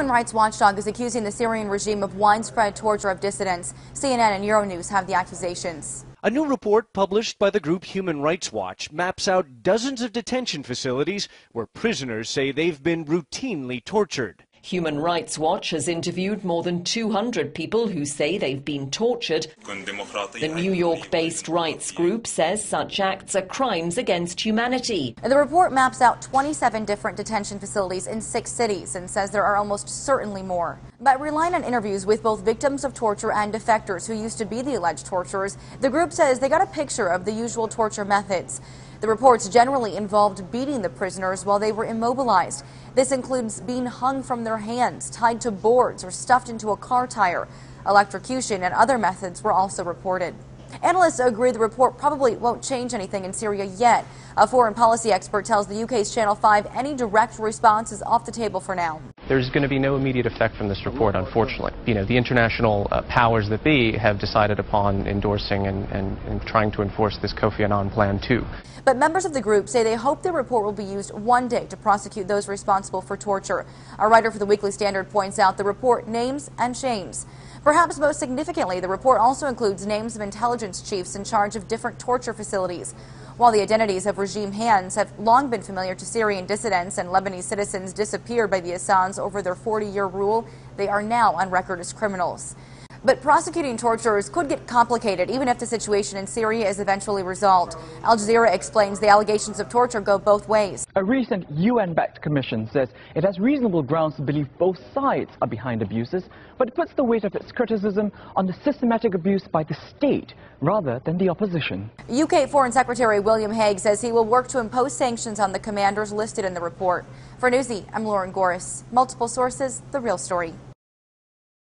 human rights watchdog is accusing the Syrian regime of widespread torture of dissidents. CNN and Euronews have the accusations. A new report published by the group Human Rights Watch maps out dozens of detention facilities where prisoners say they've been routinely tortured. Human Rights Watch has interviewed more than 200 people who say they've been tortured. The New York-based rights group says such acts are crimes against humanity. The report maps out 27 different detention facilities in 6 cities and says there are almost certainly more. But relying on interviews with both victims of torture and defectors who used to be the alleged torturers, the group says they got a picture of the usual torture methods. The reports generally involved beating the prisoners while they were immobilized. This includes being hung from their hands, tied to boards, or stuffed into a car tire. Electrocution and other methods were also reported. Analysts agree the report probably won't change anything in Syria yet. A foreign policy expert tells the UK's Channel 5 any direct response is off the table for now. There's going to be no immediate effect from this report, unfortunately. The international powers that be have decided upon endorsing and trying to enforce this Kofi Annan plan too. But members of the group say they hope the report will be used one day to prosecute those responsible for torture. A writer for the Weekly Standard points out the report names and shames. Perhaps most significantly, the report also includes names of intelligence chiefs in charge of different torture facilities. While the identities of regime hands have long been familiar to Syrian dissidents and Lebanese citizens disappeared by the Assads over their 40-year rule, they are now on record as criminals. But prosecuting torturers could get complicated even if the situation in Syria is eventually resolved. Al Jazeera explains the allegations of torture go both ways. A recent UN-backed commission says it has reasonable grounds to believe both sides are behind abuses, but it puts the weight of its criticism on the systematic abuse by the state rather than the opposition. UK Foreign Secretary William Hague says he will work to impose sanctions on the commanders listed in the report. For Newsy, I'm Lauren Goris. Multiple sources, the real story.